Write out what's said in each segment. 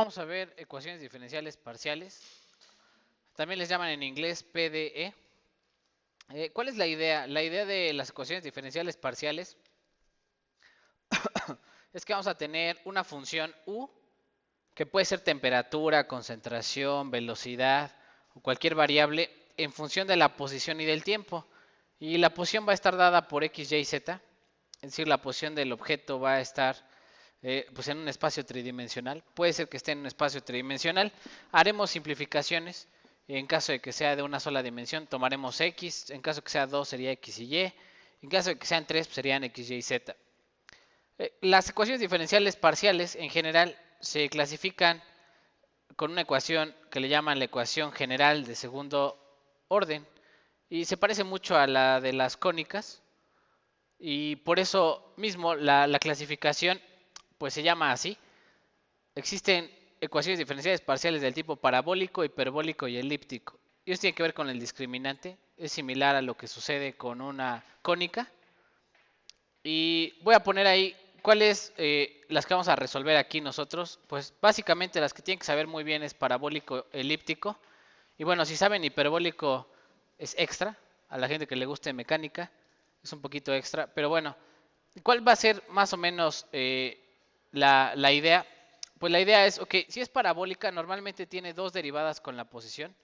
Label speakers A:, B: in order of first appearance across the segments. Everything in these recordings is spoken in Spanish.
A: vamos a ver ecuaciones diferenciales parciales. También les llaman en inglés PDE. ¿Cuál es la idea? La idea de las ecuaciones diferenciales parciales es que vamos a tener una función U que puede ser temperatura, concentración, velocidad o cualquier variable en función de la posición y del tiempo. Y la posición va a estar dada por X, Y, Z. Es decir, la posición del objeto va a estar pues en un espacio tridimensional. Puede ser que esté en un espacio tridimensional. Haremos simplificaciones. En caso de que sea de una sola dimensión, tomaremos X. En caso de que sea 2, sería X y Y. En caso de que sean 3, pues serían X, Y y Z. Las ecuaciones diferenciales parciales en general se clasifican con una ecuación que le llaman la ecuación general de segundo orden y se parece mucho a la de las cónicas y por eso mismo la clasificación pues se llama así. Existen ecuaciones diferenciales parciales del tipo parabólico, hiperbólico y elíptico. Y esto tiene que ver con el discriminante. Es similar a lo que sucede con una cónica. Y voy a poner ahí cuáles las que vamos a resolver aquí nosotros. Pues básicamente las que tienen que saber muy bien es parabólico, elíptico. Y bueno, si saben hiperbólico es extra. A la gente que le guste mecánica es un poquito extra. Pero bueno, ¿cuál va a ser más o menos la idea? Pues la idea es, ok, si es parabólica, normalmente tiene dos derivadas con la posición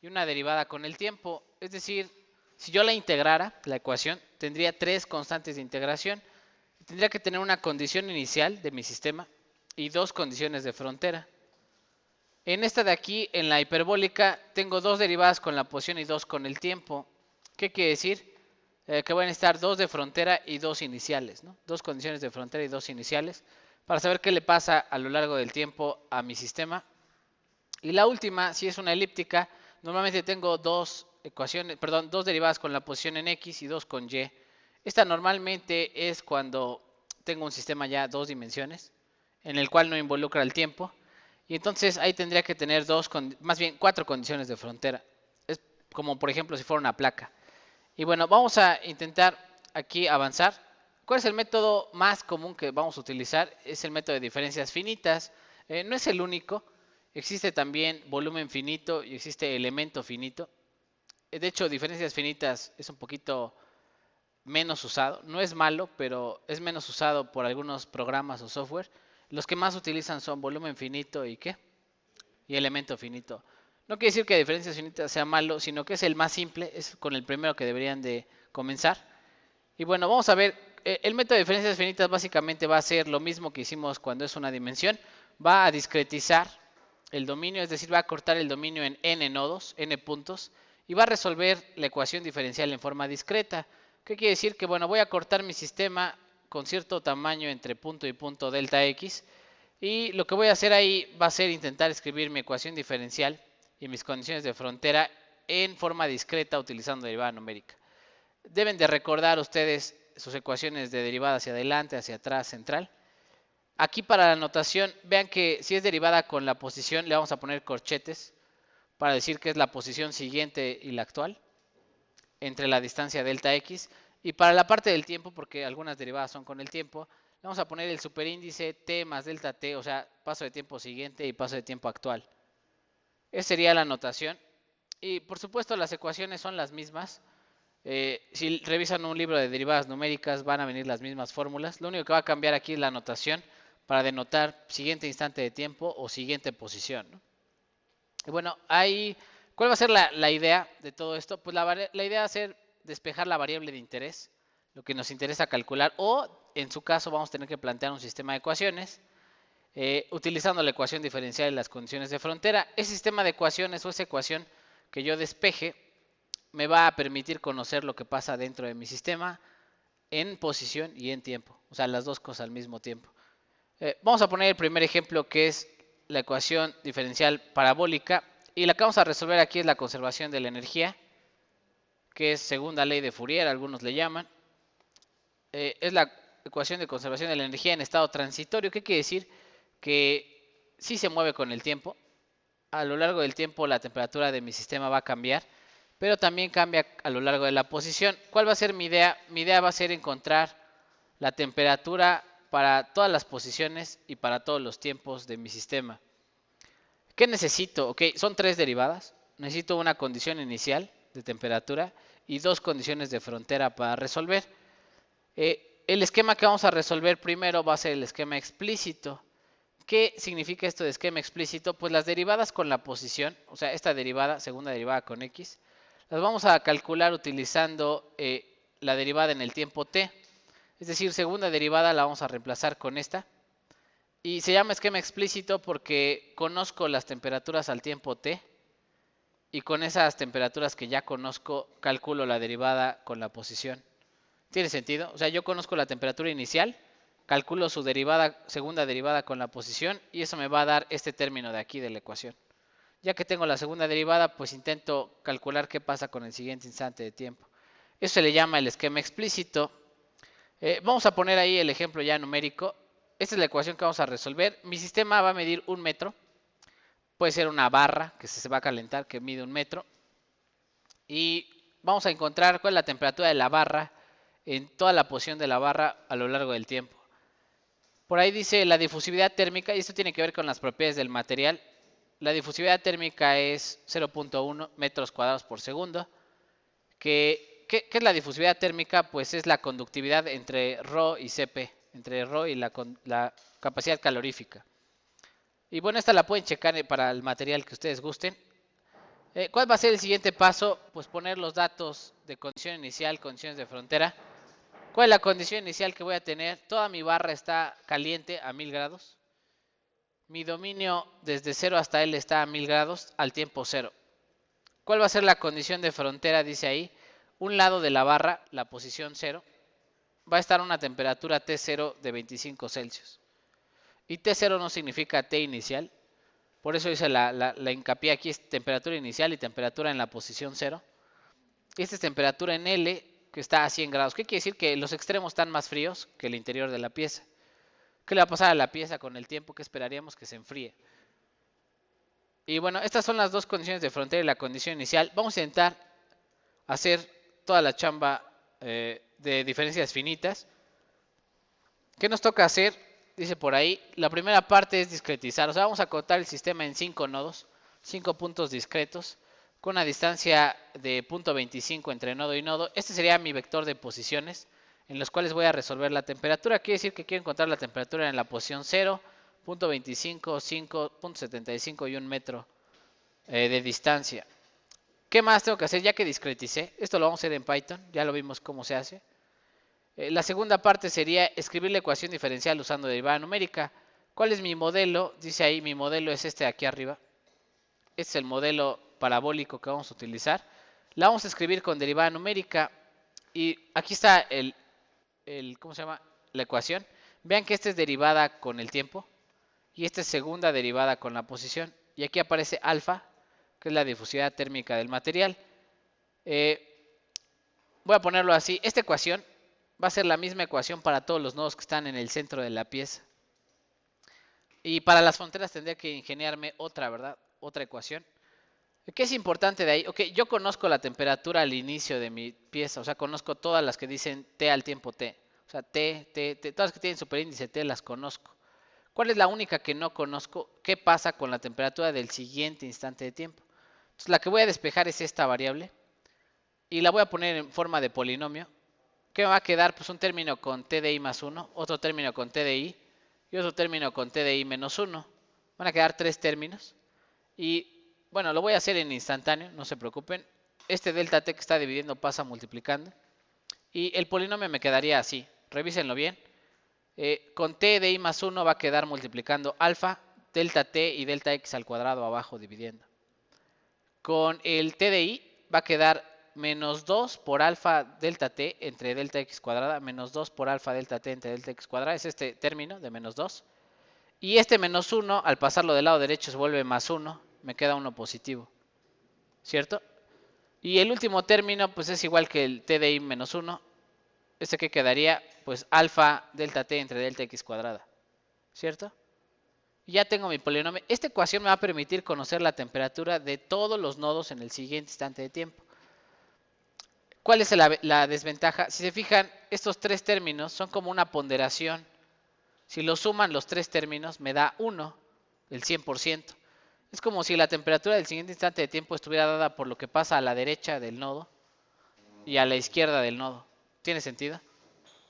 A: y una derivada con el tiempo. Es decir, si yo la integrara, la ecuación, tendría tres constantes de integración. Tendría que tener una condición inicial de mi sistema y dos condiciones de frontera. En esta de aquí, en la hiperbólica, tengo dos derivadas con la posición y dos con el tiempo. ¿Qué quiere decir? Que van a estar dos de frontera y dos iniciales, ¿no? Dos condiciones de frontera y dos iniciales, para saber qué le pasa a lo largo del tiempo a mi sistema. Y la última, si es una elíptica, normalmente tengo dos ecuaciones, perdón, dos derivadas con la posición en X y dos con Y. Esta normalmente es cuando tengo un sistema ya dos dimensiones, en el cual no involucra el tiempo. Y entonces ahí tendría que tener más bien cuatro condiciones de frontera. Es como por ejemplo si fuera una placa. Y bueno, vamos a intentar aquí avanzar. ¿Cuál es el método más común que vamos a utilizar? Es el método de diferencias finitas. No es el único. Existe también volumen finito y existe elemento finito. De hecho, diferencias finitas es un poquito menos usado. No es malo, pero es menos usado por algunos programas o software. Los que más utilizan son volumen finito y ¿qué? Y elemento finito. No quiere decir que diferencias finitas sea malo, sino que es el más simple, es con el primero que deberían de comenzar. Y bueno, vamos a ver, el método de diferencias finitas básicamente va a ser lo mismo que hicimos cuando es una dimensión. Va a discretizar el dominio, es decir, va a cortar el dominio en n nodos, n puntos, y va a resolver la ecuación diferencial en forma discreta. ¿Qué quiere decir? Que bueno, voy a cortar mi sistema con cierto tamaño entre punto y punto delta x, y lo que voy a hacer ahí va a ser intentar escribir mi ecuación diferencial y mis condiciones de frontera en forma discreta utilizando derivada numérica. Deben de recordar ustedes sus ecuaciones de derivada hacia adelante, hacia atrás, central. Aquí para la notación, vean que si es derivada con la posición, le vamos a poner corchetes para decir que es la posición siguiente y la actual entre la distancia delta x. Y para la parte del tiempo, porque algunas derivadas son con el tiempo, le vamos a poner el superíndice t más delta t, o sea, paso de tiempo siguiente y paso de tiempo actual. Esa sería la notación. Y por supuesto las ecuaciones son las mismas. Si revisan un libro de derivadas numéricas van a venir las mismas fórmulas. Lo único que va a cambiar aquí es la notación para denotar siguiente instante de tiempo o siguiente posición, ¿no? Y bueno, ¿cuál va a ser la idea de todo esto? Pues la idea va a ser despejar la variable de interés, lo que nos interesa calcular, o en su caso vamos a tener que plantear un sistema de ecuaciones utilizando la ecuación diferencial y las condiciones de frontera. Ese sistema de ecuaciones o esa ecuación que yo despeje me va a permitir conocer lo que pasa dentro de mi sistema en posición y en tiempo, o sea, las dos cosas al mismo tiempo. Vamos a poner el primer ejemplo que es la ecuación diferencial parabólica y la que vamos a resolver aquí es la conservación de la energía, que es segunda ley de Fourier, algunos le llaman. Es la ecuación de conservación de la energía en estado transitorio. ¿Qué quiere decir? Que sí se mueve con el tiempo. A lo largo del tiempo la temperatura de mi sistema va a cambiar, pero también cambia a lo largo de la posición. ¿Cuál va a ser mi idea? Mi idea va a ser encontrar la temperatura para todas las posiciones y para todos los tiempos de mi sistema. ¿Qué necesito? Ok, son tres derivadas. Necesito una condición inicial de temperatura y dos condiciones de frontera para resolver. El esquema que vamos a resolver primero va a ser el esquema explícito. ¿Qué significa esto de esquema explícito? Pues las derivadas con la posición, o sea, esta derivada, segunda derivada con x, las vamos a calcular utilizando la derivada en el tiempo t. Es decir, segunda derivada la vamos a reemplazar con esta. Y se llama esquema explícito porque conozco las temperaturas al tiempo t. Y con esas temperaturas que ya conozco, calculo la derivada con la posición. ¿Tiene sentido? O sea, yo conozco la temperatura inicial, calculo su derivada, segunda derivada con la posición y eso me va a dar este término de aquí de la ecuación. Ya que tengo la segunda derivada, pues intento calcular qué pasa con el siguiente instante de tiempo. Eso se le llama el esquema explícito. Vamos a poner ahí el ejemplo ya numérico. Esta es la ecuación que vamos a resolver. Mi sistema va a medir 1 metro. Puede ser una barra que se va a calentar que mide 1 metro. Y vamos a encontrar cuál es la temperatura de la barra en toda la posición de la barra a lo largo del tiempo. Por ahí dice la difusividad térmica, y esto tiene que ver con las propiedades del material. La difusividad térmica es 0.1 metros cuadrados por segundo. ¿Qué es la difusividad térmica? Pues es la conductividad entre ρ y Cp, entre ρ y la capacidad calorífica. Y bueno, esta la pueden checar para el material que ustedes gusten. ¿Cuál va a ser el siguiente paso? Pues poner los datos de condición inicial, condiciones de frontera. ¿Cuál es la condición inicial que voy a tener? Toda mi barra está caliente a 1000 grados. Mi dominio desde 0 hasta L está a 1000 grados al tiempo 0. ¿Cuál va a ser la condición de frontera? Dice ahí, un lado de la barra, la posición 0, va a estar a una temperatura T0 de 25 Celsius. Y T0 no significa T inicial. Por eso dice la hincapié aquí, es temperatura inicial y temperatura en la posición 0. Esta es temperatura en L, que está a 100 grados. ¿Qué quiere decir? Que los extremos están más fríos que el interior de la pieza. ¿Qué le va a pasar a la pieza con el tiempo? Que esperaríamos que se enfríe. Y bueno, estas son las dos condiciones de frontera y la condición inicial. Vamos a intentar hacer toda la chamba de diferencias finitas. ¿Qué nos toca hacer? Dice por ahí, la primera parte es discretizar. O sea, vamos a acotar el sistema en 5 nodos, 5 puntos discretos, con una distancia de 0.25 entre nodo y nodo. Este sería mi vector de posiciones, en los cuales voy a resolver la temperatura. Quiere decir que quiero encontrar la temperatura en la posición 0, 0.25, 5, 0.75 y 1 metro de distancia. ¿Qué más tengo que hacer? Ya que discreticé, esto lo vamos a hacer en Python, ya lo vimos cómo se hace. La segunda parte sería escribir la ecuación diferencial usando derivada numérica. ¿Cuál es mi modelo? Dice ahí, mi modelo es este de aquí arriba. Este es el modelo parabólico que vamos a utilizar. La vamos a escribir con derivada numérica. Y aquí está ¿cómo se llama? La ecuación. Vean que esta es derivada con el tiempo. Y esta es segunda derivada con la posición. Y aquí aparece alfa, que es la difusividad térmica del material. Voy a ponerlo así. Esta ecuación va a ser la misma ecuación para todos los nodos que están en el centro de la pieza. Y para las fronteras tendría que ingeniarme otra, ¿verdad? Otra ecuación. ¿Qué es importante de ahí? Ok, yo conozco la temperatura al inicio de mi pieza, o sea, conozco todas las que dicen T al tiempo T. O sea, T, todas las que tienen superíndice T las conozco. ¿Cuál es la única que no conozco? ¿Qué pasa con la temperatura del siguiente instante de tiempo? Entonces, la que voy a despejar es esta variable y la voy a poner en forma de polinomio. ¿Qué me va a quedar? Pues un término con T de I más 1, otro término con T de I y otro término con T de I menos 1. Van a quedar tres términos. Y bueno, lo voy a hacer en instantáneo, no se preocupen. Este delta T que está dividiendo pasa multiplicando. Y el polinomio me quedaría así. Revísenlo bien. Con T de I más 1 va a quedar multiplicando alfa, delta T y delta X al cuadrado abajo dividiendo. Con el T de I va a quedar menos 2 por alfa delta t entre delta x cuadrada, menos 2 por alfa delta t entre delta x cuadrada, es este término de menos 2. Y este menos 1, al pasarlo del lado derecho se vuelve más 1, me queda 1 positivo, ¿cierto? Y el último término pues es igual que el t de i menos 1, este que quedaría pues alfa delta t entre delta x cuadrada, ¿cierto? Y ya tengo mi polinomio. Esta ecuación me va a permitir conocer la temperatura de todos los nodos en el siguiente instante de tiempo. ¿Cuál es la desventaja? Si se fijan, estos tres términos son como una ponderación. Si lo suman los tres términos, me da 1, el 100%. Es como si la temperatura del siguiente instante de tiempo estuviera dada por lo que pasa a la derecha del nodo y a la izquierda del nodo. ¿Tiene sentido?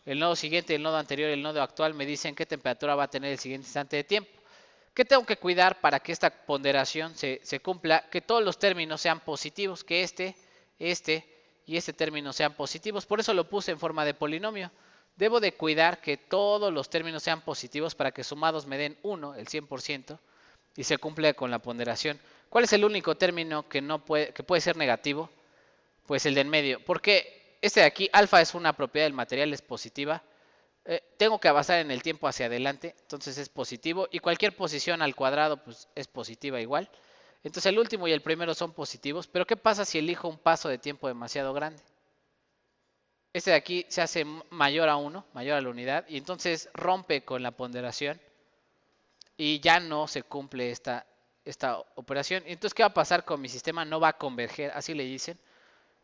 A: El nodo siguiente, el nodo anterior y el nodo actual me dicen qué temperatura va a tener el siguiente instante de tiempo. ¿Qué tengo que cuidar para que esta ponderación se cumpla? Que todos los términos sean positivos, que este y este término sean positivos. Por eso lo puse en forma de polinomio. Debo de cuidar que todos los términos sean positivos para que sumados me den 1, el 100%, y se cumple con la ponderación. ¿Cuál es el único término que puede ser negativo? Pues el de en medio. Porque este de aquí, alfa es una propiedad del material, es positiva. Tengo que avanzar en el tiempo hacia adelante, entonces es positivo. Y cualquier posición al cuadrado pues es positiva igual. Entonces el último y el primero son positivos. Pero ¿qué pasa si elijo un paso de tiempo demasiado grande? Este de aquí se hace mayor a 1, mayor a la unidad. Y entonces rompe con la ponderación. Y ya no se cumple esta operación. Entonces, ¿qué va a pasar con mi sistema? No va a converger, así le dicen.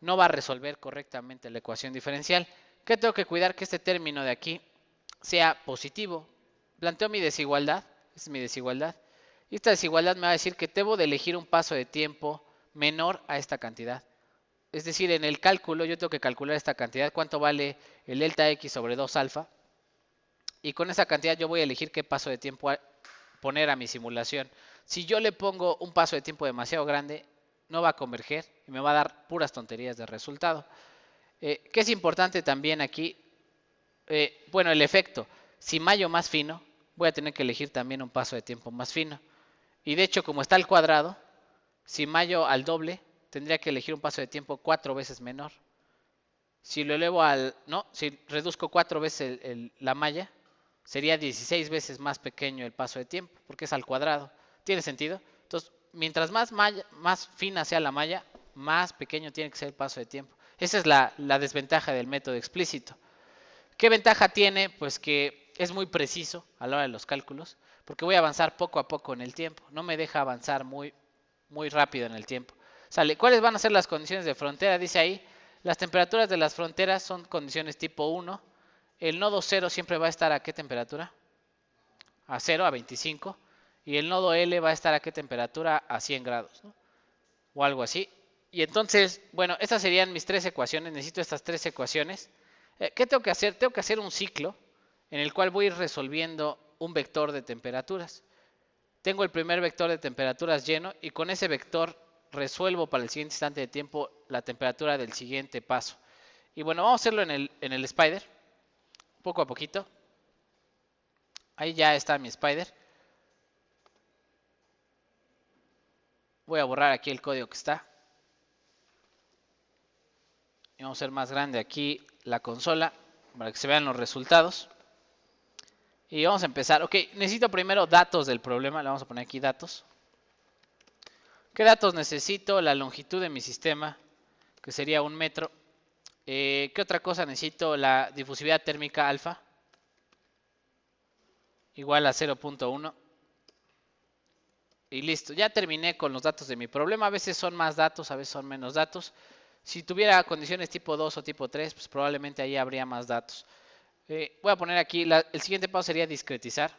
A: No va a resolver correctamente la ecuación diferencial. ¿Qué tengo que cuidar? Que este término de aquí sea positivo. Planteo mi desigualdad. Esta es mi desigualdad. Y esta desigualdad me va a decir que debo de elegir un paso de tiempo menor a esta cantidad. Es decir, en el cálculo yo tengo que calcular esta cantidad, cuánto vale el delta x sobre 2 alfa. Y con esa cantidad yo voy a elegir qué paso de tiempo poner a mi simulación. Si yo le pongo un paso de tiempo demasiado grande, no va a converger y me va a dar puras tonterías de resultado. ¿Qué es importante también aquí? Bueno, el efecto. Si mayo más fino, voy a tener que elegir también un paso de tiempo más fino. Y de hecho, como está al cuadrado, si mayo al doble, tendría que elegir un paso de tiempo 4 veces menor. Si lo elevo al... No, si reduzco 4 veces la malla, sería 16 veces más pequeño el paso de tiempo, porque es al cuadrado. ¿Tiene sentido? Entonces, mientras más fina sea la malla, más pequeño tiene que ser el paso de tiempo. Esa es la desventaja del método explícito. ¿Qué ventaja tiene? Pues que es muy preciso a la hora de los cálculos, porque voy a avanzar poco a poco en el tiempo. No me deja avanzar muy rápido en el tiempo. Sale. ¿Cuáles van a ser las condiciones de frontera? Dice ahí, las temperaturas de las fronteras son condiciones tipo 1. El nodo 0 siempre va a estar ¿a qué temperatura? A 0, a 25. Y el nodo L va a estar ¿a qué temperatura? A 100 grados, ¿no? O algo así. Y entonces, bueno, estas serían mis tres ecuaciones. Necesito estas tres ecuaciones. ¿Qué tengo que hacer? Tengo que hacer un ciclo en el cual voy a ir resolviendo un vector de temperaturas. Tengo el primer vector de temperaturas lleno y con ese vector resuelvo para el siguiente instante de tiempo la temperatura del siguiente paso. Y bueno, vamos a hacerlo en el Spider, poco a poquito. Ahí ya está mi Spider. Voy a borrar aquí el código que está. Y vamos a hacer más grande aquí la consola para que se vean los resultados. Y vamos a empezar. Ok, necesito primero datos del problema. Le vamos a poner aquí datos. ¿Qué datos necesito? La longitud de mi sistema, que sería 1 metro. ¿Qué otra cosa necesito? La difusividad térmica alfa, igual a 0.1. Y listo, ya terminé con los datos de mi problema. A veces son más datos, a veces son menos datos. Si tuviera condiciones tipo 2 o tipo 3, pues probablemente ahí habría más datos. Voy a poner aquí, el siguiente paso sería discretizar.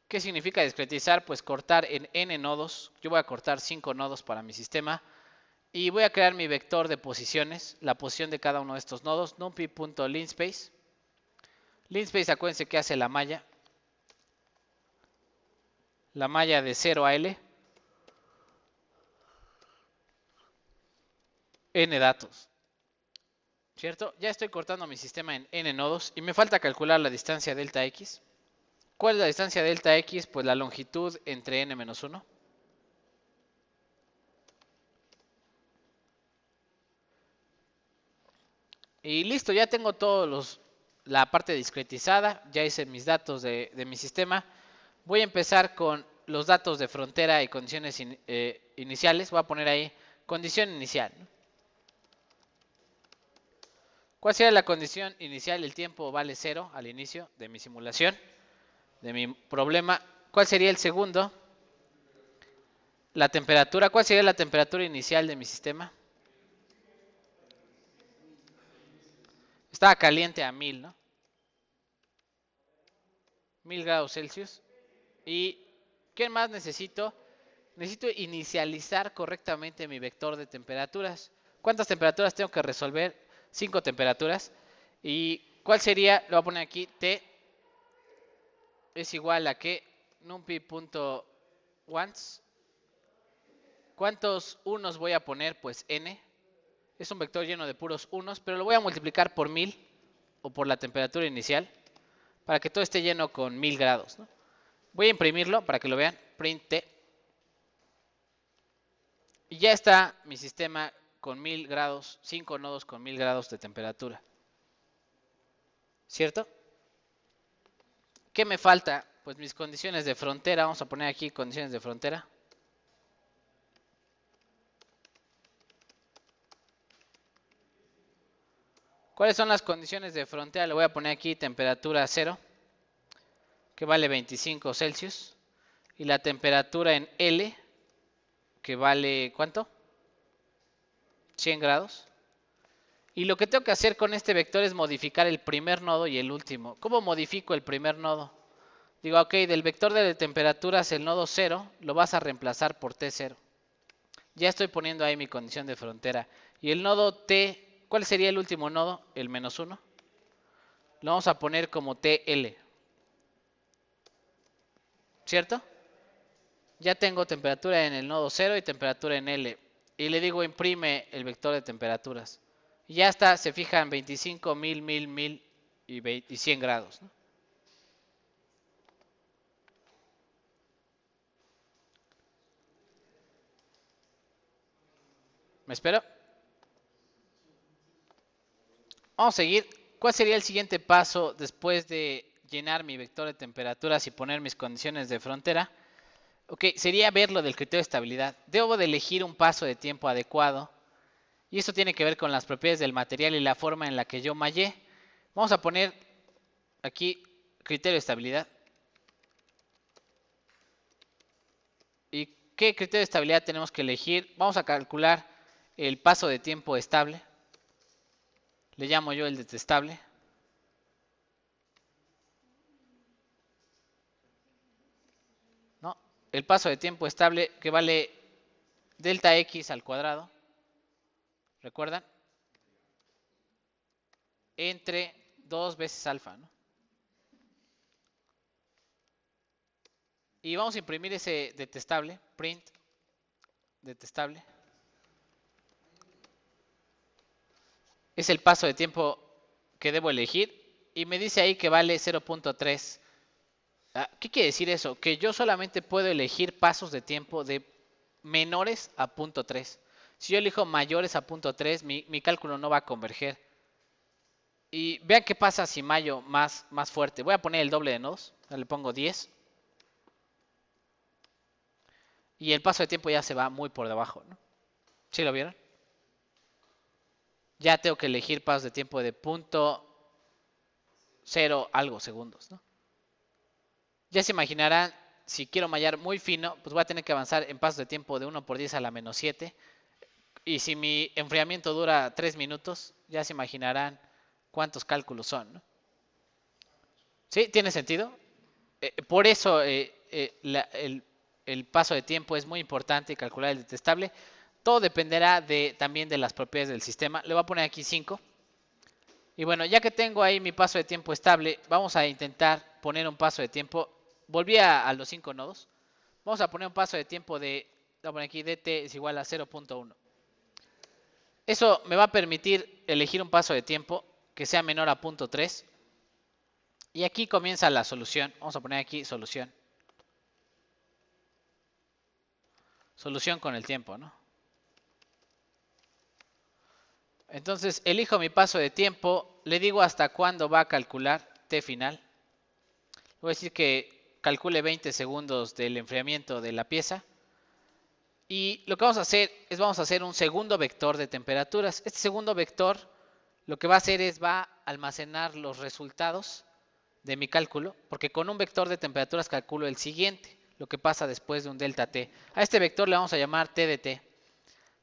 A: ¿Qué significa discretizar? Pues cortar en n nodos. Yo voy a cortar 5 nodos para mi sistema. Y voy a crear mi vector de posiciones, la posición de cada uno de estos nodos, numpy.linspace. Linspace, acuérdense que hace la malla de 0 a L, n datos, ¿cierto? Ya estoy cortando mi sistema en n nodos y me falta calcular la distancia delta x. ¿Cuál es la distancia delta x? Pues la longitud entre n-1. Y listo, ya tengo la parte discretizada, ya hice mis datos de mi sistema. Voy a empezar con los datos de frontera y condiciones iniciales. Voy a poner ahí condición inicial. ¿Cuál sería la condición inicial? El tiempo vale 0 al inicio de mi simulación, de mi problema. ¿Cuál sería el segundo? La temperatura. ¿Cuál sería la temperatura inicial de mi sistema? Estaba caliente a 1000, ¿no? 1000 grados Celsius. Y ¿Qué más necesito? Necesito inicializar correctamente mi vector de temperaturas. ¿Cuántas temperaturas tengo que resolver? 5 temperaturas. ¿Y cuál sería? Lo voy a poner aquí. T es igual a que numpy.once. ¿Cuántos unos voy a poner? Pues n. Es un vector lleno de puros unos, pero lo voy a multiplicar por 1000 o por la temperatura inicial para que todo esté lleno con 1000 grados, ¿no? Voy a imprimirlo para que lo vean. Print T. Y ya está mi sistema con 1000 grados, 5 nodos con 1000 grados de temperatura. ¿Cierto? ¿Qué me falta? Pues mis condiciones de frontera. Vamos a poner aquí condiciones de frontera. ¿Cuáles son las condiciones de frontera? Le voy a poner aquí temperatura 0, que vale 25 Celsius. Y la temperatura en L, que vale, ¿cuánto? 100 grados. Y lo que tengo que hacer con este vector es modificar el primer nodo y el último. ¿Cómo modifico el primer nodo? Digo, ok, del vector de temperaturas, el nodo 0, lo vas a reemplazar por T0. Ya estoy poniendo ahí mi condición de frontera. Y el nodo T, ¿cuál sería el último nodo? El menos 1. Lo vamos a poner como TL. ¿Cierto? Ya tengo temperatura en el nodo 0 y temperatura en L. Y le digo imprime el vector de temperaturas. Y ya está, se fijan 25, 1000, 1000, 1000 y 100 grados, ¿no? ¿Me espero? Vamos a seguir. ¿Cuál sería el siguiente paso después de llenar mi vector de temperaturas y poner mis condiciones de frontera? Ok, sería ver lo del criterio de estabilidad. Debo de elegir un paso de tiempo adecuado. Y esto tiene que ver con las propiedades del material y la forma en la que yo mallé. Vamos a poner aquí criterio de estabilidad. ¿Y qué criterio de estabilidad tenemos que elegir? Vamos a calcular el paso de tiempo estable. Le llamo yo el detestable. ¿No? El paso de tiempo estable que vale delta x al cuadrado. ¿Recuerdan? Entre 2 veces alfa, ¿no? Y vamos a imprimir ese detestable, print detestable. Es el paso de tiempo que debo elegir y me dice ahí que vale 0.3. ¿Qué quiere decir eso? Que yo solamente puedo elegir pasos de tiempo de menores a 0.3. Si yo elijo mayores a 0.3, mi cálculo no va a converger. Y vean qué pasa si mallo más fuerte. Voy a poner el doble de nodos. Le pongo 10. Y el paso de tiempo ya se va muy por debajo, ¿no? ¿Sí lo vieron? Ya tengo que elegir pasos de tiempo de 0.0 algo segundos, ¿no? Ya se imaginarán, si quiero mallar muy fino, pues voy a tener que avanzar en pasos de tiempo de 1 por 10 a la menos 7. Y si mi enfriamiento dura 3 minutos, ya se imaginarán cuántos cálculos son, ¿no? ¿Sí? ¿Tiene sentido? Por eso el paso de tiempo es muy importante calcular el detestable. Todo dependerá también de las propiedades del sistema. Le voy a poner aquí 5. Y bueno, ya que tengo ahí mi paso de tiempo estable, vamos a intentar poner un paso de tiempo. Volví a los 5 nodos. Vamos a poner un paso de tiempo voy a poner aquí dt es igual a 0.1. Eso me va a permitir elegir un paso de tiempo que sea menor a 0.3. Y aquí comienza la solución. Vamos a poner aquí solución. Solución con el tiempo, ¿no? Entonces elijo mi paso de tiempo, le digo hasta cuándo va a calcular t final. Voy a decir que calcule 20 segundos del enfriamiento de la pieza. Y lo que vamos a hacer es vamos a hacer un segundo vector de temperaturas. Este segundo vector lo que va a hacer es va a almacenar los resultados de mi cálculo, porque con un vector de temperaturas calculo el siguiente, lo que pasa después de un delta T. A este vector le vamos a llamar T de T.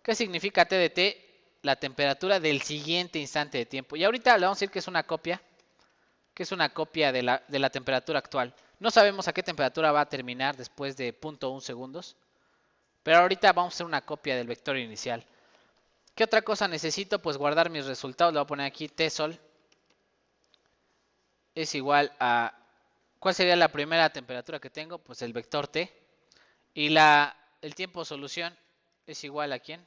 A: ¿Qué significa T de T? La temperatura del siguiente instante de tiempo. Y ahorita le vamos a decir que es una copia de la temperatura actual. No sabemos a qué temperatura va a terminar después de 0.1 segundos. Pero ahorita vamos a hacer una copia del vector inicial. ¿Qué otra cosa necesito? Pues guardar mis resultados. Le voy a poner aquí tsol es igual a... ¿Cuál sería la primera temperatura que tengo? Pues el vector t. Y el tiempo solución es igual a ¿quién?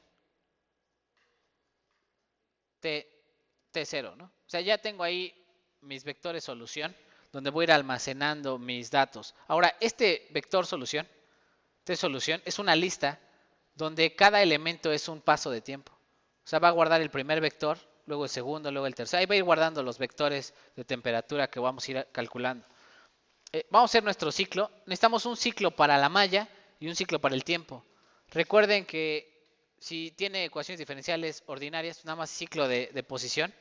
A: T0, ¿no? O sea, ya tengo ahí mis vectores solución, donde voy a ir almacenando mis datos. Ahora, este vector solución, T solución, es una lista donde cada elemento es un paso de tiempo. O sea, va a guardar el primer vector, luego el segundo, luego el tercero. Ahí va a ir guardando los vectores de temperatura que vamos a ir calculando. Vamos a hacer nuestro ciclo. Necesitamos un ciclo para la malla y un ciclo para el tiempo. Recuerden que si tiene ecuaciones diferenciales ordinarias, nada más ciclo de posición.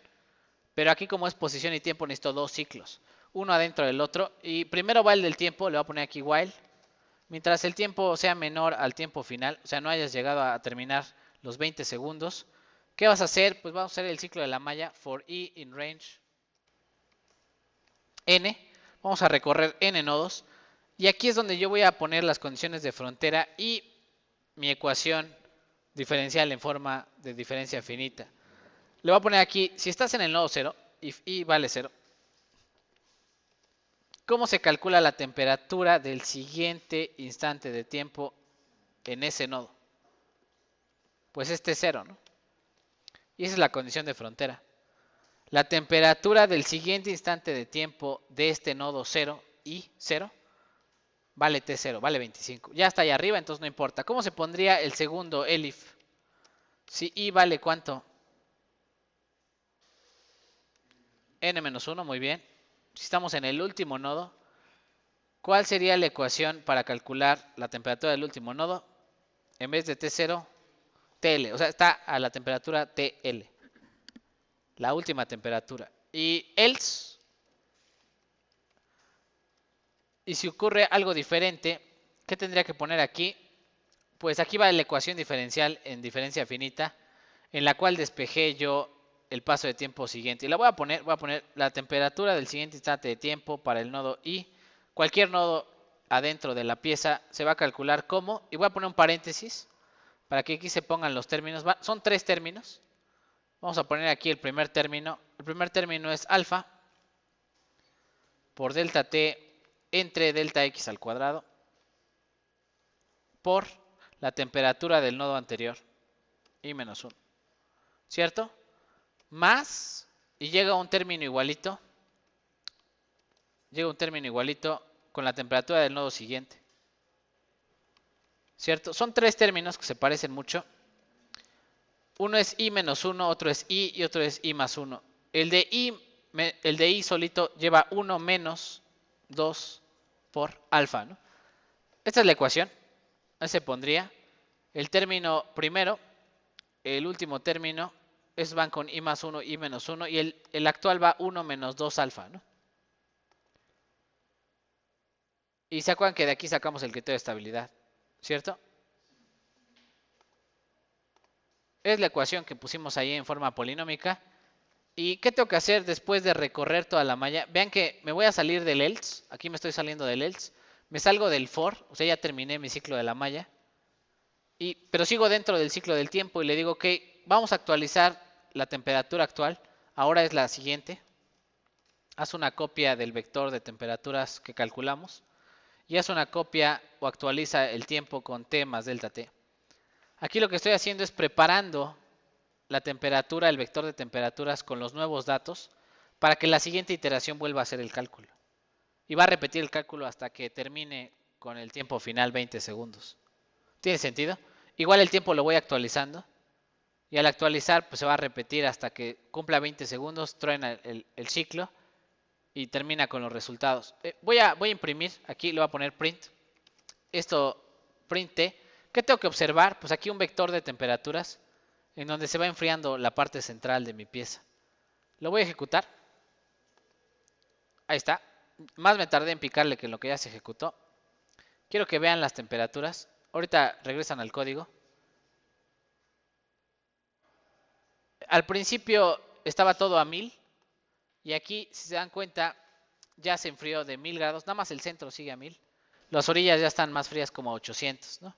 A: Pero aquí como es posición y tiempo necesito dos ciclos. Uno adentro del otro. Y primero va el del tiempo, le voy a poner aquí while. Mientras el tiempo sea menor al tiempo final, o sea, no hayas llegado a terminar los 20 segundos. ¿Qué vas a hacer? Pues vamos a hacer el ciclo de la malla for i in range n. Vamos a recorrer n nodos. Y aquí es donde yo voy a poner las condiciones de frontera y mi ecuación diferencial en forma de diferencia finita. Le voy a poner aquí, si estás en el nodo 0, if i vale 0, ¿cómo se calcula la temperatura del siguiente instante de tiempo en ese nodo? Pues este es 0, ¿no? Y esa es la condición de frontera. La temperatura del siguiente instante de tiempo de este nodo 0 y 0 vale T0, vale 25. Ya está ahí arriba, entonces no importa. ¿Cómo se pondría el segundo elif? Si i vale ¿cuánto? N-1, muy bien. Si estamos en el último nodo, ¿cuál sería la ecuación para calcular la temperatura del último nodo? En vez de T0, TL. O sea, está a la temperatura TL. La última temperatura. Y else, y si ocurre algo diferente, ¿qué tendría que poner aquí? Pues aquí va la ecuación diferencial en diferencia finita, en la cual despejé yo el paso de tiempo siguiente. Y la voy a poner la temperatura del siguiente instante de tiempo para el nodo I. Cualquier nodo adentro de la pieza se va a calcular como, y voy a poner un paréntesis para que aquí se pongan los términos. Son tres términos. Vamos a poner aquí el primer término. El primer término es alfa por delta t entre delta x al cuadrado por la temperatura del nodo anterior, i menos 1. ¿Cierto? Más, y llega un término igualito. Llega un término igualito con la temperatura del nodo siguiente. ¿Cierto? Son tres términos que se parecen mucho. Uno es i menos 1, otro es i y otro es i más 1. El de i solito lleva 1 menos 2 por alfa, ¿no? Esta es la ecuación. Ahí se pondría el término primero, el último término, van con i más 1, i menos 1 y el actual va 1 menos 2 alfa, ¿no? Y se acuerdan que de aquí sacamos el criterio de estabilidad, ¿cierto? Es la ecuación que pusimos ahí en forma polinómica. ¿Y qué tengo que hacer después de recorrer toda la malla? Vean que me voy a salir del else. Aquí me estoy saliendo del else. Me salgo del for, o sea, ya terminé mi ciclo de la malla. Pero sigo dentro del ciclo del tiempo y le digo que vamos a actualizar la temperatura actual. Ahora es la siguiente. Haz una copia del vector de temperaturas que calculamos. Y haz una copia o actualiza el tiempo con t más delta t. Aquí lo que estoy haciendo es preparando la temperatura, el vector de temperaturas con los nuevos datos para que la siguiente iteración vuelva a hacer el cálculo. Y va a repetir el cálculo hasta que termine con el tiempo final 20 segundos. ¿Tiene sentido? Igual el tiempo lo voy actualizando y al actualizar pues se va a repetir hasta que cumpla 20 segundos, truena el ciclo y termina con los resultados. Voy a imprimir, aquí le voy a poner print. Esto, print t. ¿Qué tengo que observar? Pues aquí un vector de temperaturas en donde se va enfriando la parte central de mi pieza. Lo voy a ejecutar. Ahí está. Más me tardé en picarle que en lo que ya se ejecutó. Quiero que vean las temperaturas. Ahorita regresan al código. Al principio estaba todo a 1000. Y aquí, si se dan cuenta, ya se enfrió de 1000 grados, nada más el centro sigue a 1000. Las orillas ya están más frías como a 800, ¿no?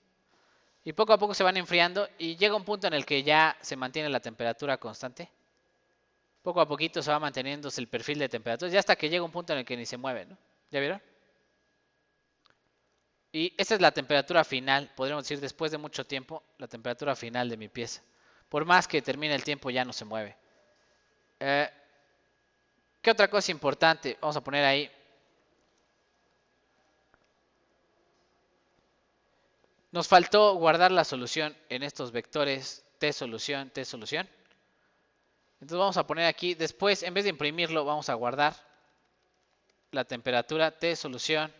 A: Y poco a poco se van enfriando y llega un punto en el que ya se mantiene la temperatura constante. Poco a poquito se va manteniéndose el perfil de temperatura, ya hasta que llega un punto en el que ni se mueve, ¿no? ¿Ya vieron? Y esta es la temperatura final, podríamos decir, después de mucho tiempo, la temperatura final de mi pieza. Por más que termine el tiempo, ya no se mueve. Eh, ¿Qué otra cosa importante? Vamos a poner ahí. Nos faltó guardar la solución en estos vectores T solución, T solución. Entonces vamos a poner aquí, después, en vez de imprimirlo, vamos a guardar la temperatura T solución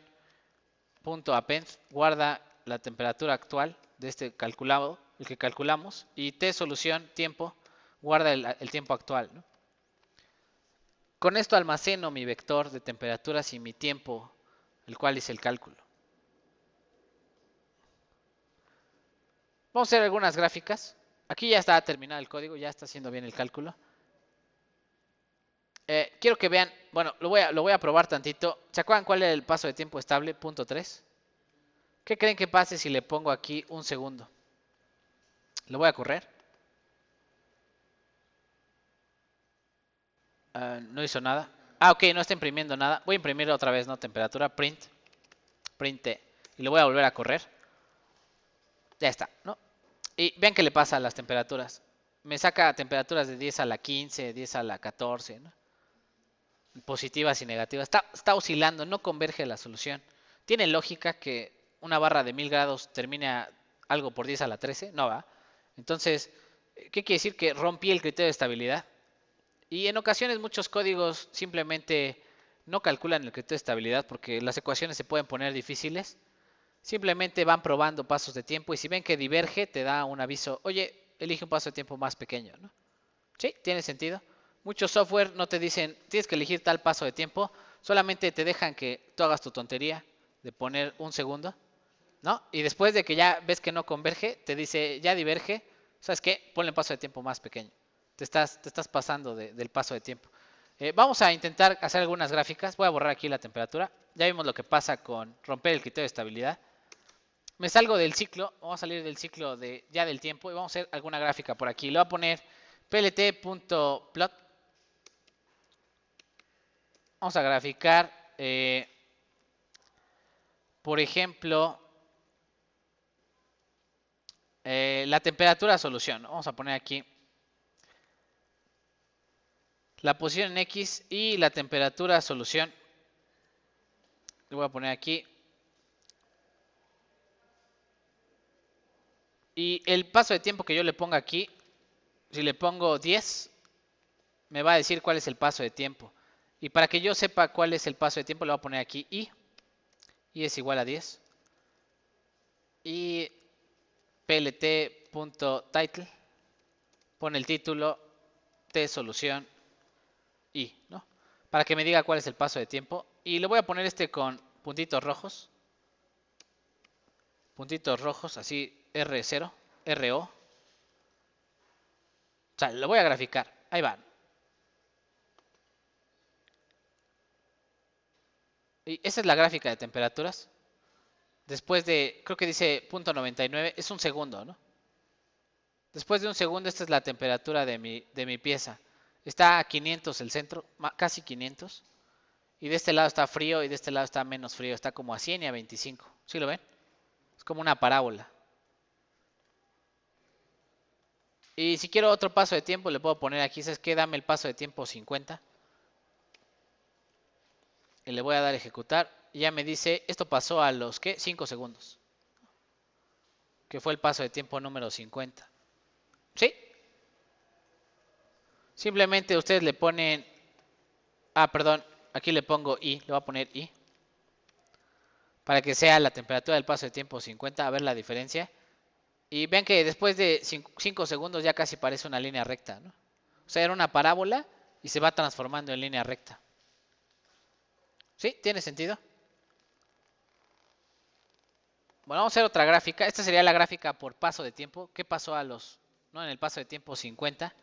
A: punto append, guarda la temperatura actual de este calculado, el que calculamos, y T solución tiempo, guarda el tiempo actual, ¿no? Con esto almaceno mi vector de temperaturas y mi tiempo, el cual hice el cálculo. Vamos a hacer algunas gráficas. Aquí ya está terminado el código, ya está haciendo bien el cálculo. Quiero que vean, bueno, lo voy a probar tantito. ¿Se acuerdan cuál es el paso de tiempo estable? Punto 3. ¿Qué creen que pase si le pongo aquí un segundo? Lo voy a correr. No hizo nada. Ah, ok, no está imprimiendo nada. Voy a imprimir otra vez, ¿no? Temperatura, print, print T. Y lo voy a volver a correr. Ya está, ¿no? Y vean qué le pasa a las temperaturas. Me saca temperaturas de 10 a la 15, 10 a la 14, ¿no? Positivas y negativas. Está oscilando, no converge la solución. ¿Tiene lógica que una barra de 1000 grados termine a algo por 10 a la 13? No va. Entonces, ¿qué quiere decir? Que rompí el criterio de estabilidad. Y en ocasiones muchos códigos simplemente no calculan el criterio de estabilidad porque las ecuaciones se pueden poner difíciles. Simplemente van probando pasos de tiempo y si ven que diverge te da un aviso, oye, elige un paso de tiempo más pequeño, ¿no? Sí, tiene sentido. Muchos software no te dicen, tienes que elegir tal paso de tiempo, solamente te dejan que tú hagas tu tontería de poner un segundo, ¿no? Y después de que ya ves que no converge, te dice, ya diverge, ¿sabes qué? Ponle un paso de tiempo más pequeño. Te estás pasando del paso de tiempo. Vamos a intentar hacer algunas gráficas. Voy a borrar aquí la temperatura. Ya vimos lo que pasa con romper el criterio de estabilidad. Me salgo del ciclo, vamos a salir del ciclo ya del tiempo y vamos a hacer alguna gráfica por aquí. Le voy a poner plt.plot. Vamos a graficar, por ejemplo, la temperatura solución. Vamos a poner aquí la posición en X y la temperatura solución. Le voy a poner aquí. Y el paso de tiempo que yo le ponga aquí, si le pongo 10, me va a decir cuál es el paso de tiempo. Y para que yo sepa cuál es el paso de tiempo, le voy a poner aquí I. I es igual a 10. Y plt.title. Pone el título T solución I, ¿no? Para que me diga cuál es el paso de tiempo. Y le voy a poner este con puntitos rojos. Puntitos rojos, así R0, RO. O sea, lo voy a graficar. Ahí van. Y esa es la gráfica de temperaturas. Después de, creo que dice punto 99, es un segundo, ¿no? Después de un segundo, esta es la temperatura de mi pieza. Está a 500 el centro, casi 500. Y de este lado está frío y de este lado está menos frío. Está como a 100 y a 25. ¿Sí lo ven? Es como una parábola. Y si quiero otro paso de tiempo, le puedo poner aquí, ¿sabes qué? Dame el paso de tiempo 50. Y le voy a dar a ejecutar. Y ya me dice, esto pasó a los, ¿qué? 5 segundos. Que fue el paso de tiempo número 50. ¿Sí? Simplemente ustedes le ponen, perdón, aquí le pongo I, le voy a poner I. Para que sea la temperatura del paso de tiempo 50, a ver la diferencia. Y ven que después de 5 segundos ya casi parece una línea recta, ¿no? O sea, era una parábola y se va transformando en línea recta. ¿Sí? ¿Tiene sentido? Bueno, vamos a hacer otra gráfica. Esta sería la gráfica por paso de tiempo. ¿Qué pasó en el paso de tiempo 50?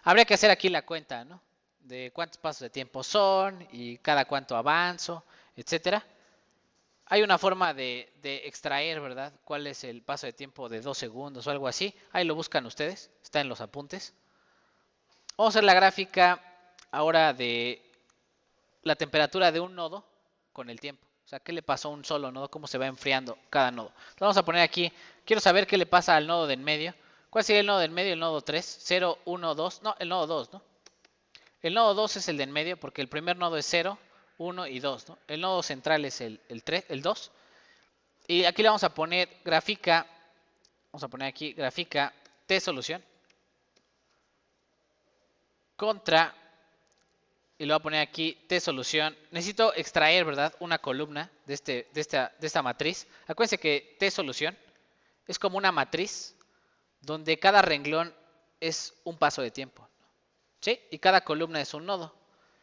A: Habría que hacer aquí la cuenta, ¿no? de cuántos pasos de tiempo son y cada cuánto avanzo, etcétera. Hay una forma de extraer, ¿verdad? ¿Cuál es el paso de tiempo de 2 segundos o algo así? Ahí lo buscan ustedes, está en los apuntes. Vamos a hacer la gráfica ahora de la temperatura de un nodo con el tiempo. O sea, ¿qué le pasó a un solo nodo? ¿Cómo se va enfriando cada nodo? Entonces vamos a poner aquí, quiero saber qué le pasa al nodo del medio. ¿Cuál sería el nodo del medio? El nodo 3, 0, 1, 2. No, el nodo 2, ¿no? El nodo 2 es el del medio porque el primer nodo es 0, 1 y 2, ¿no? El nodo central es el 3, el 2. Y aquí le vamos a poner gráfica, vamos a poner aquí gráfica T solución contra, y le voy a poner aquí T solución. Necesito extraer, ¿verdad? Una columna de esta matriz. Acuérdense que T solución es como una matriz donde cada renglón es un paso de tiempo, ¿sí? Y cada columna es un nodo.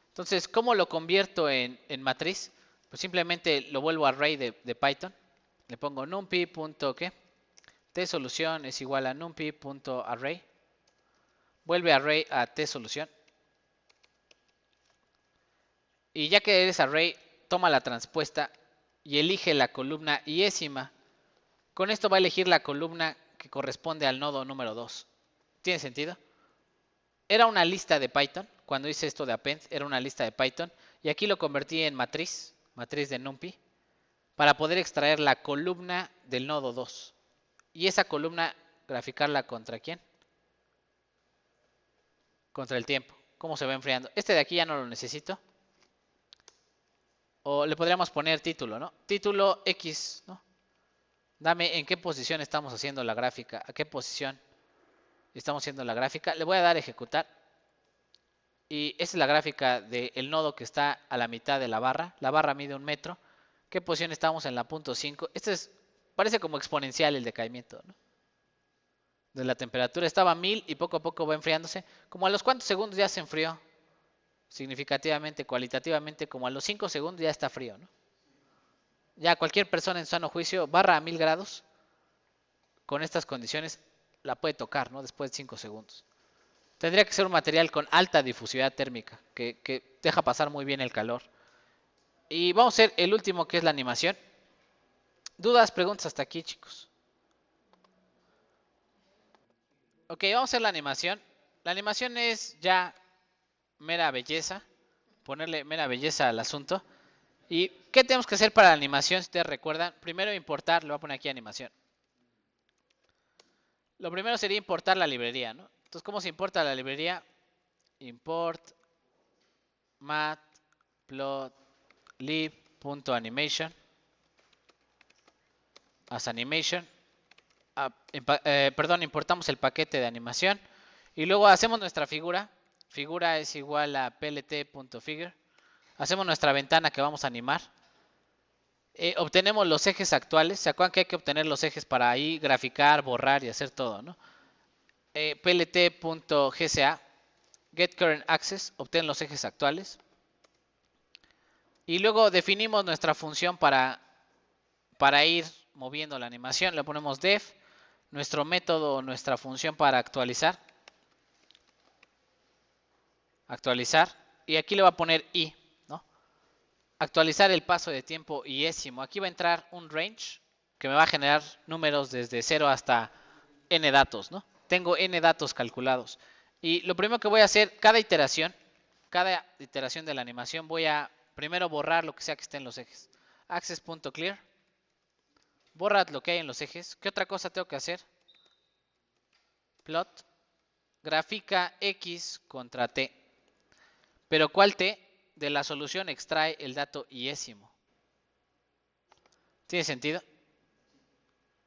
A: Entonces, ¿cómo lo convierto en matriz? Pues simplemente lo vuelvo a array de Python. Le pongo numpy.¿qué? T solución es igual a numpy.array. Vuelve array a T solución. Y ya que eres array, toma la transpuesta y elige la columna iésima. Con esto va a elegir la columna que corresponde al nodo número 2. ¿Tiene sentido? Era una lista de Python. Cuando hice esto de append, era una lista de Python. Y aquí lo convertí en matriz de NumPy, para poder extraer la columna del nodo 2. Y esa columna, graficarla contra ¿quién? Contra el tiempo. ¿Cómo se va enfriando? Este de aquí ya no lo necesito. O le podríamos poner título, ¿no? Título X, ¿no? Dame en qué posición estamos haciendo la gráfica. ¿A qué posición estamos haciendo la gráfica? Le voy a dar ejecutar. Y esa es la gráfica del nodo que está a la mitad de la barra. La barra mide 1 metro. ¿Qué posición estamos en la punto 5? Este parece como exponencial el decaimiento, ¿no? De la temperatura. Estaba a 1000 y poco a poco va enfriándose. ¿Como a los cuántos segundos ya se enfrió? Significativamente, cualitativamente, como a los 5 segundos ya está frío, ¿no? Ya cualquier persona en sano juicio, barra a 1000 grados, con estas condiciones, la puede tocar, ¿no? Después de 5 segundos. Tendría que ser un material con alta difusividad térmica, que deja pasar muy bien el calor. Y vamos a hacer el último, que es la animación. ¿Dudas, preguntas hasta aquí, chicos? Ok, vamos a hacer la animación. La animación es ya mera belleza, ponerle mera belleza al asunto. ¿Y qué tenemos que hacer para la animación? Si ustedes recuerdan, primero importar, le voy a poner aquí animación. Lo primero sería importar la librería, ¿no? Entonces, ¿cómo se importa la librería? Import matplotlib.animation as animation. Perdón, importamos el paquete de animación y luego hacemos nuestra figura. Figura es igual a plt.figure. Hacemos nuestra ventana que vamos a animar. Obtenemos los ejes actuales. ¿Se acuerdan que hay que obtener los ejes para ahí graficar, borrar y hacer todo, ¿no? Plt.gca getCurrentAccess obtiene los ejes actuales. Y luego definimos nuestra función para ir moviendo la animación. Le ponemos def, nuestro método o nuestra función para actualizar. Y aquí le va a poner i, ¿no? Actualizar el paso de tiempo iésimo. Aquí va a entrar un range que me va a generar números desde 0 hasta n datos, ¿no? Tengo n datos calculados. Y lo primero que voy a hacer, cada iteración de la animación, voy a primero borrar lo que sea que esté en los ejes. Access.clear. Borra lo que hay en los ejes. ¿Qué otra cosa tengo que hacer? Plot. Grafica X contra T. ¿Pero cuál T? De la solución extrae el dato iésimo. ¿Tiene sentido?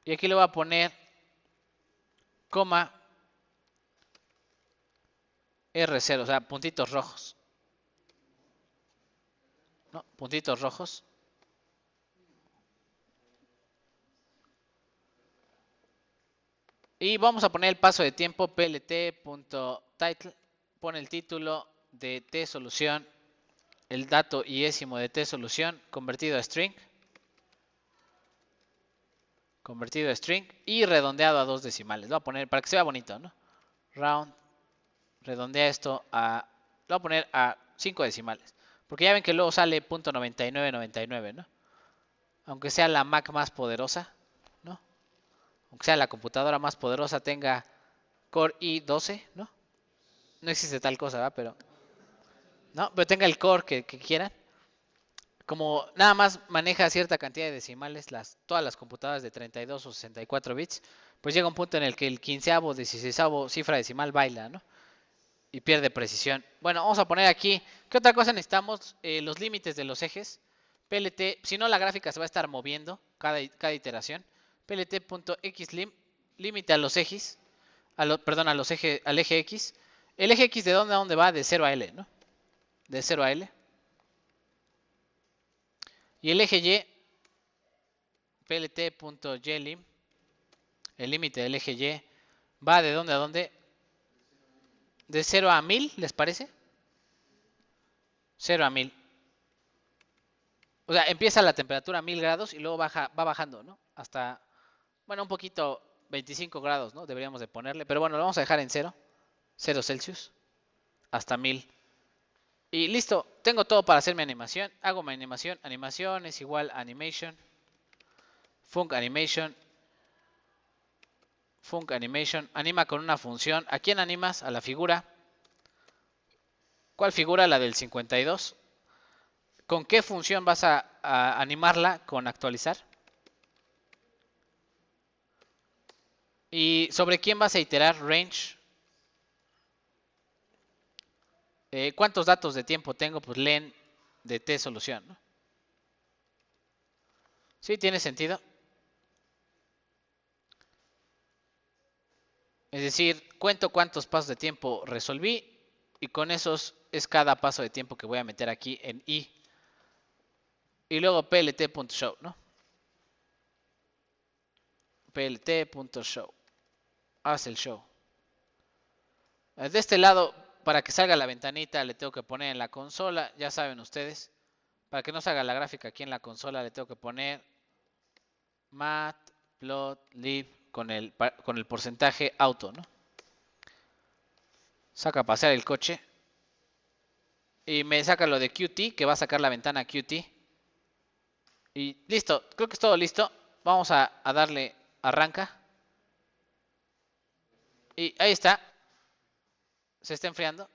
A: Y aquí le voy a poner coma R0, o sea, puntitos rojos. ¿No? Puntitos rojos. Y vamos a poner el paso de tiempo plt.title. Pone el título de T solución, el dato iésimo de T solución convertido a string. Y redondeado a 2 decimales. Lo voy a poner para que se vea bonito, ¿no? Round. Redondea esto a... Lo voy a poner a 5 decimales. Porque ya ven que luego sale .9999, ¿no? Aunque sea la Mac más poderosa, ¿no? Aunque sea la computadora más poderosa, tenga Core i12, ¿no? No existe tal cosa, ¿verdad? Pero tenga el core que quieran. Como nada más maneja cierta cantidad de decimales, todas las computadoras de 32 o 64 bits, pues llega un punto en el que el 15avo, 16avo cifra decimal baila, ¿no? Y pierde precisión. Bueno, vamos a poner aquí, ¿qué otra cosa necesitamos? Los límites de los ejes. PLT, si no la gráfica se va a estar moviendo cada iteración. PLT.xlim, límite a los ejes, perdón, al eje X. El eje X de dónde a dónde va, de 0 a L, ¿no? De 0 a L. Y el eje Y, plt.ylim, el límite del eje Y, va de dónde a dónde, de 0 a 1000, ¿les parece? 0 a 1000. O sea, empieza la temperatura a 1000 grados y luego va bajando, ¿no? Hasta, bueno, un poquito, 25 grados, ¿no? Deberíamos de ponerle, pero bueno, lo vamos a dejar en 0, 0 Celsius, hasta 1000. Y listo, tengo todo para hacer mi animación. Hago mi animación, animación es igual a animation, func animation, anima con una función. ¿A quién animas? A la figura. ¿Cuál figura? La del 52. ¿Con qué función vas a animarla? Con actualizar. ¿Y sobre quién vas a iterar? Range. ¿Cuántos datos de tiempo tengo? Pues len de t solución, ¿no? ¿Sí? ¿Tiene sentido? Es decir, cuento cuántos pasos de tiempo resolví y con esos es cada paso de tiempo que voy a meter aquí en i. Y luego plt.show, ¿no? plt.show. Haz el show. De este lado, para que salga la ventanita, le tengo que poner en la consola, ya saben ustedes. Para que no salga la gráfica aquí en la consola, le tengo que poner matplotlib con el porcentaje auto, ¿no? Saca a pasear el coche. Y me saca lo de Qt, que va a sacar la ventana Qt. Y listo, creo que es todo listo. Vamos a darle arranca. Y ahí está. Se está enfriando.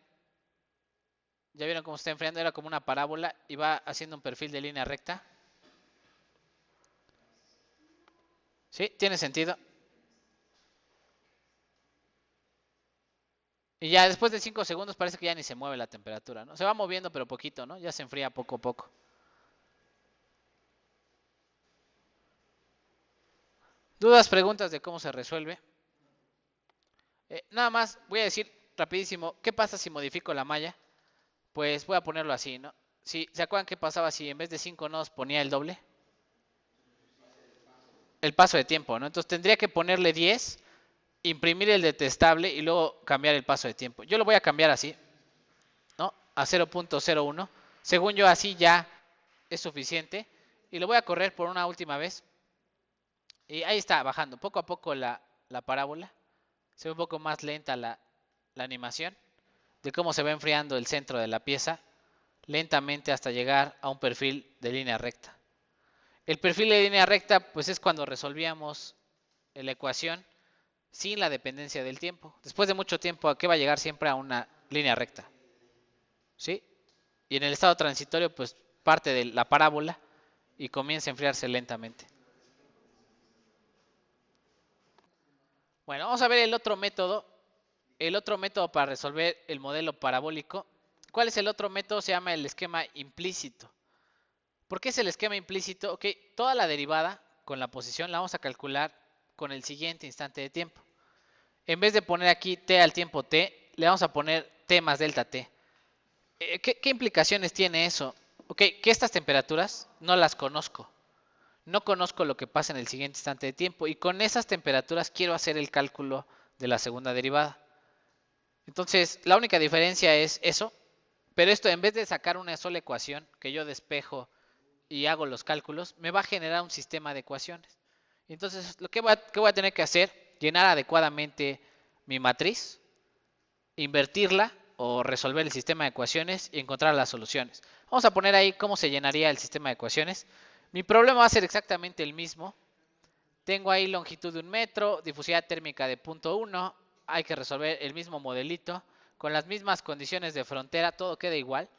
A: ¿Ya vieron cómo se está enfriando? Era como una parábola y va haciendo un perfil de línea recta. ¿Sí? ¿Tiene sentido? Y ya después de 5 segundos parece que ya ni se mueve la temperatura, ¿no? Se va moviendo pero poquito, ¿no? Ya se enfría poco a poco. ¿Dudas, preguntas de cómo se resuelve? Nada más voy a decir rapidísimo, ¿qué pasa si modifico la malla? Pues voy a ponerlo así, ¿no? Si ¿se acuerdan qué pasaba si en vez de 5 nodos ponía el doble? El paso de tiempo, ¿no? Entonces tendría que ponerle 10, imprimir el detestable y luego cambiar el paso de tiempo. Yo lo voy a cambiar así, ¿no? A 0.01. Según yo así ya es suficiente. Y lo voy a correr por una última vez. Y ahí está, bajando poco a poco la parábola. Se ve un poco más lenta la animación de cómo se va enfriando el centro de la pieza lentamente hasta llegar a un perfil de línea recta. El perfil de línea recta pues es cuando resolvíamos la ecuación sin la dependencia del tiempo. Después de mucho tiempo, ¿a qué va a llegar? Siempre a una línea recta. ¿Sí? Y en el estado transitorio pues parte de la parábola y comienza a enfriarse lentamente. Bueno, vamos a ver el otro método. El otro método para resolver el modelo parabólico. ¿Cuál es el otro método? Se llama el esquema implícito. ¿Por qué es el esquema implícito? Ok, toda la derivada con la posición la vamos a calcular con el siguiente instante de tiempo. En vez de poner aquí t al tiempo t, le vamos a poner t más delta t. ¿Qué implicaciones tiene eso? Ok, que estas temperaturas no las conozco. No conozco lo que pasa en el siguiente instante de tiempo y con esas temperaturas quiero hacer el cálculo de la segunda derivada. Entonces, la única diferencia es eso, pero esto en vez de sacar una sola ecuación que yo despejo y hago los cálculos, me va a generar un sistema de ecuaciones. Entonces, lo que voy a tener que hacer, llenar adecuadamente mi matriz, invertirla o resolver el sistema de ecuaciones y encontrar las soluciones. Vamos a poner ahí cómo se llenaría el sistema de ecuaciones. Mi problema va a ser exactamente el mismo. Tengo ahí longitud de 1 metro, difusividad térmica de 0.1. Hay que resolver el mismo modelito con las mismas condiciones de frontera. Todo queda igual.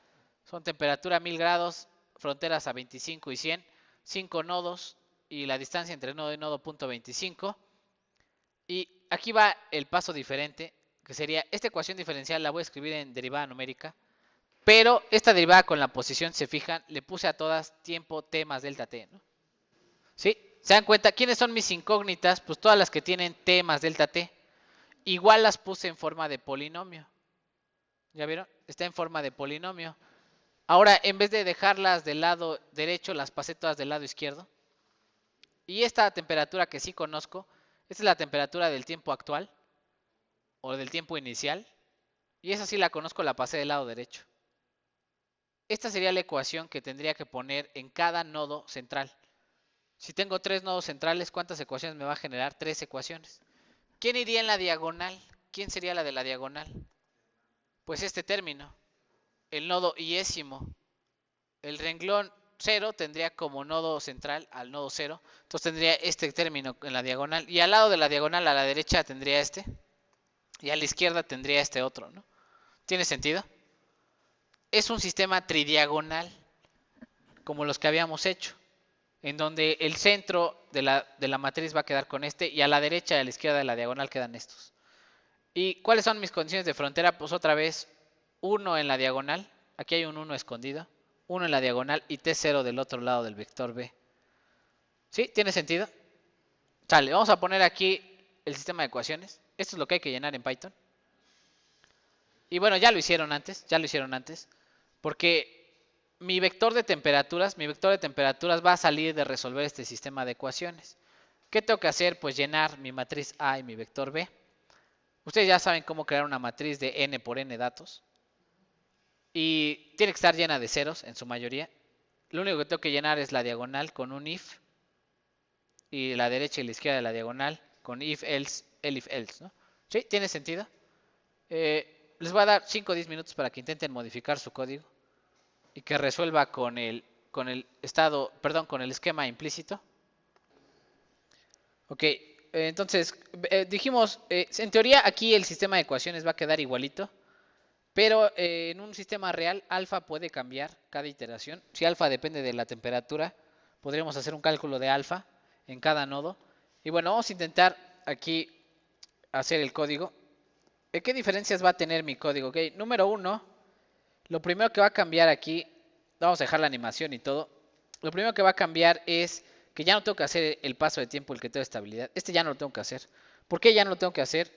A: Son temperatura a 1000 grados, fronteras a 25 y 100, 5 nodos y la distancia entre nodo y nodo 0.25. Y aquí va el paso diferente, que sería esta ecuación diferencial la voy a escribir en derivada numérica. Pero esta derivada con la posición, se fijan, le puse a todas tiempo t más delta t, ¿no? ¿Sí? ¿Se dan cuenta? ¿Quiénes son mis incógnitas? Pues todas las que tienen t más delta t. Igual las puse en forma de polinomio. ¿Ya vieron? Está en forma de polinomio. Ahora, en vez de dejarlas del lado derecho, las pasé todas del lado izquierdo. Y esta temperatura que sí conozco, esta es la temperatura del tiempo actual o del tiempo inicial. Y esa sí la conozco, la pasé del lado derecho. Esta sería la ecuación que tendría que poner en cada nodo central. Si tengo 3 nodos centrales, ¿cuántas ecuaciones me va a generar? 3 ecuaciones. ¿Quién iría en la diagonal? ¿Quién sería la de la diagonal? Pues este término, el nodo iésimo. El renglón 0 tendría como nodo central al nodo 0. Entonces tendría este término en la diagonal. Y al lado de la diagonal, a la derecha, tendría este. Y a la izquierda tendría este otro, ¿no? ¿Tiene sentido? Es un sistema tridiagonal, como los que habíamos hecho, en donde el centro de la matriz va a quedar con este y a la derecha y a la izquierda de la diagonal quedan estos. ¿Y cuáles son mis condiciones de frontera? Pues otra vez, 1 en la diagonal, aquí hay un 1 escondido, 1 en la diagonal y t0 del otro lado del vector b. ¿Sí? ¿Tiene sentido? Sale, vamos a poner aquí el sistema de ecuaciones. Esto es lo que hay que llenar en Python. Y bueno, ya lo hicieron antes, porque mi vector de temperaturas va a salir de resolver este sistema de ecuaciones. ¿Qué tengo que hacer? Pues llenar mi matriz A y mi vector B. Ustedes ya saben cómo crear una matriz de n por n datos. Y tiene que estar llena de ceros en su mayoría. Lo único que tengo que llenar es la diagonal con un if. Y la derecha y la izquierda de la diagonal con if, else, elif, else, ¿no? ¿Sí? ¿Tiene sentido? Les voy a dar 5 o 10 minutos para que intenten modificar su código y que resuelva con el esquema implícito. Ok, entonces dijimos, en teoría aquí el sistema de ecuaciones va a quedar igualito, pero en un sistema real alfa puede cambiar cada iteración. Si alfa depende de la temperatura, podríamos hacer un cálculo de alfa en cada nodo. Y bueno, vamos a intentar aquí hacer el código. ¿Qué diferencias va a tener mi código? Okay, número 1, lo primero que va a cambiar aquí, vamos a dejar la animación y todo. Lo primero que va a cambiar es que ya no tengo que hacer el paso de tiempo, el que tengo estabilidad. Este ya no lo tengo que hacer. ¿Por qué ya no lo tengo que hacer?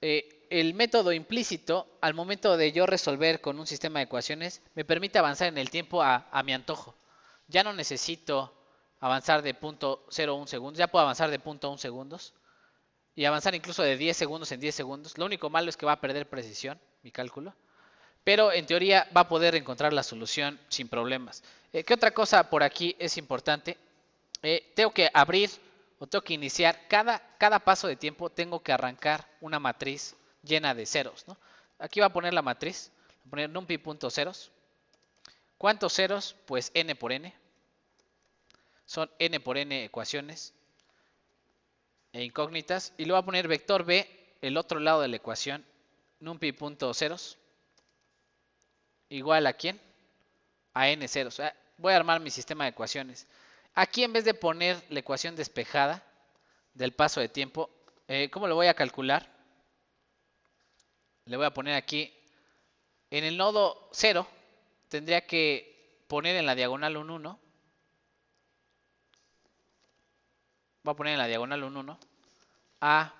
A: El método implícito, al momento de yo resolver con un sistema de ecuaciones, me permite avanzar en el tiempo a mi antojo. Ya no necesito avanzar de 0.01 segundos, ya puedo avanzar de 0.1 segundos y avanzar incluso de 10 segundos en 10 segundos. Lo único malo es que va a perder precisión mi cálculo, pero en teoría va a poder encontrar la solución sin problemas. ¿Qué otra cosa por aquí es importante? Tengo que abrir o tengo que iniciar cada paso de tiempo, tengo que arrancar una matriz llena de ceros, ¿no? Aquí va a poner la matriz, voy a poner numpy.ceros. ¿Cuántos ceros? Pues n por n. Son n por n ecuaciones e incógnitas. Y le voy a poner vector b, el otro lado de la ecuación, numpy.ceros. Igual a quién? A n ceros. Voy a armar mi sistema de ecuaciones. Aquí en vez de poner la ecuación despejada del paso de tiempo, ¿cómo lo voy a calcular? Le voy a poner aquí, en el nodo 0, tendría que poner en la diagonal un 1. Voy a poner en la diagonal un 1. A,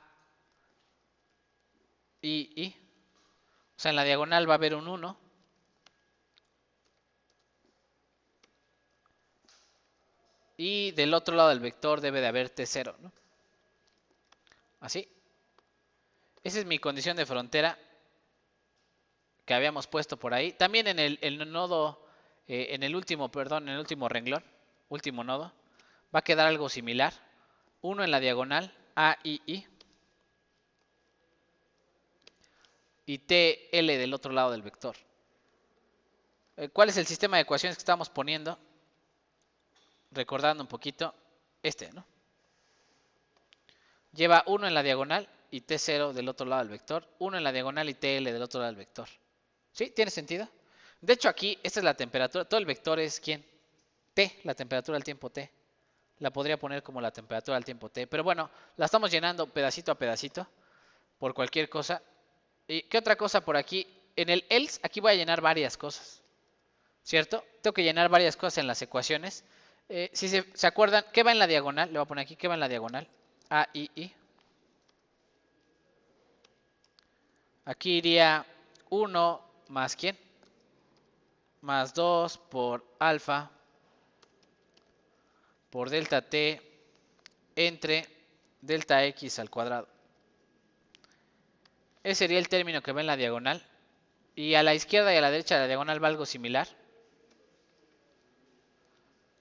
A: I. O sea, en la diagonal va a haber un 1. Y del otro lado del vector debe de haber T0, ¿no? Así. Esa es mi condición de frontera que habíamos puesto por ahí. También en el nodo, en el último renglón, último nodo, va a quedar algo similar. 1 en la diagonal, A, I. y TL del otro lado del vector. ¿Cuál es el sistema de ecuaciones que estamos poniendo? Recordando un poquito, ¿no? Lleva 1 en la diagonal y T0 del otro lado del vector, 1 en la diagonal y TL del otro lado del vector. ¿Sí? ¿Tiene sentido? De hecho aquí, esta es la temperatura, todo el vector es ¿quién? T, la temperatura al tiempo T. La podría poner como la temperatura al tiempo T, pero bueno, la estamos llenando pedacito a pedacito por cualquier cosa. ¿Y qué otra cosa por aquí? En el else, aquí voy a llenar varias cosas, ¿cierto? Tengo que llenar varias cosas en las ecuaciones. Si se acuerdan, ¿qué va en la diagonal? Le voy a poner aquí, ¿qué va en la diagonal? A, I. Aquí iría 1 más ¿quién? Más 2 por alfa por delta t entre delta x al cuadrado. Ese sería el término que va en la diagonal. Y a la izquierda y a la derecha de la diagonal va algo similar.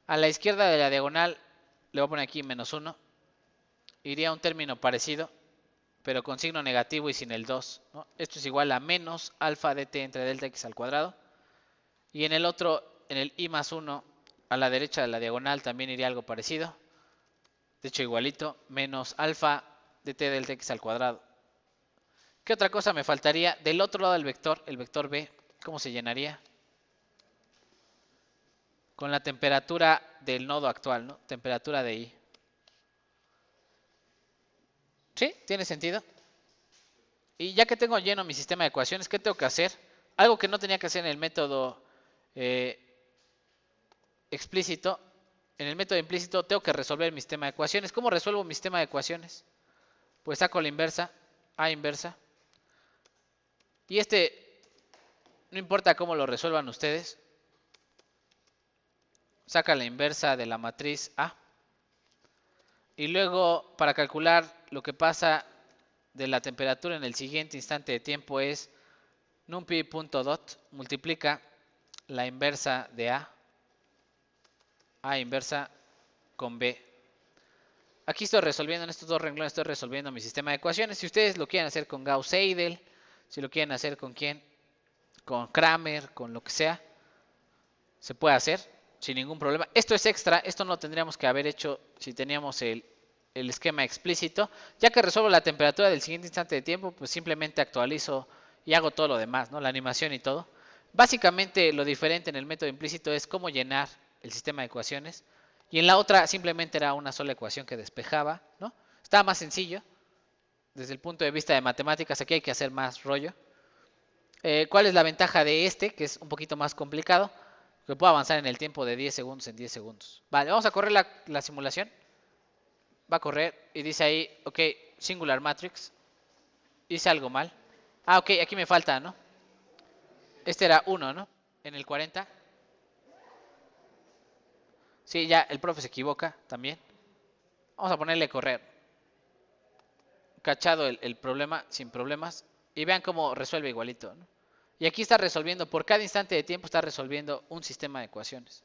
A: A la izquierda de la diagonal le voy a poner aquí menos 1. Iría un término parecido, pero con signo negativo y sin el 2, ¿no? Esto es igual a menos alfa dt entre delta x al cuadrado. Y en el otro, en el i más 1, a la derecha de la diagonal también iría algo parecido. De hecho, igualito, menos alfa dt delta x al cuadrado. ¿Qué otra cosa me faltaría? Del otro lado del vector, el vector b, ¿cómo se llenaría? Con la temperatura del nodo actual, ¿no? Temperatura de I. ¿Sí? ¿Tiene sentido? Y ya que tengo lleno mi sistema de ecuaciones, ¿qué tengo que hacer? Algo que no tenía que hacer en el método explícito. En el método implícito tengo que resolver mi sistema de ecuaciones. ¿Cómo resuelvo mi sistema de ecuaciones? Pues saco la inversa, A inversa. Y no importa cómo lo resuelvan ustedes, saca la inversa de la matriz A. Y luego, para calcular lo que pasa de la temperatura en el siguiente instante de tiempo es numpy.dot multiplica la inversa de A inversa con B. Aquí estoy resolviendo, en estos dos renglones estoy resolviendo mi sistema de ecuaciones. Si ustedes lo quieren hacer con Gauss-Seidel, si lo quieren hacer con quién, con Kramer, con lo que sea, se puede hacer sin ningún problema. Esto es extra, esto no lo tendríamos que haber hecho si teníamos el esquema explícito. Ya que resuelvo la temperatura del siguiente instante de tiempo, pues simplemente actualizo y hago todo lo demás, ¿no? La animación y todo. Básicamente lo diferente en el método implícito es cómo llenar el sistema de ecuaciones. Y en la otra simplemente era una sola ecuación que despejaba, ¿no? Estaba más sencillo. Desde el punto de vista de matemáticas, aquí hay que hacer más rollo. ¿Cuál es la ventaja de este? Que es un poquito más complicado. Que puedo avanzar en el tiempo de 10 segundos en 10 segundos. Vale, vamos a correr la simulación. Va a correr y dice ahí, ok, singular matrix. Hice algo mal. Ah, ok, aquí me falta, ¿no? Este era 1, ¿no? En el 40. Sí, ya el profe se equivoca también. Vamos a ponerle correr. Cachado el problema, sin problemas. Y vean cómo resuelve igualito, ¿no? Y aquí está resolviendo, por cada instante de tiempo está resolviendo un sistema de ecuaciones.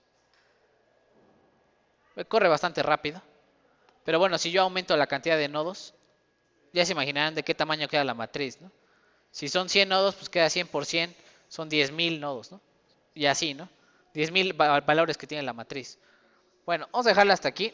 A: Corre bastante rápido. Pero bueno, si yo aumento la cantidad de nodos, ya se imaginarán de qué tamaño queda la matriz, ¿no? Si son 100 nodos, pues queda 100 por 100, son 10.000 nodos, ¿no? Y así, ¿no? 10.000 valores que tiene la matriz. Bueno, vamos a dejarla hasta aquí.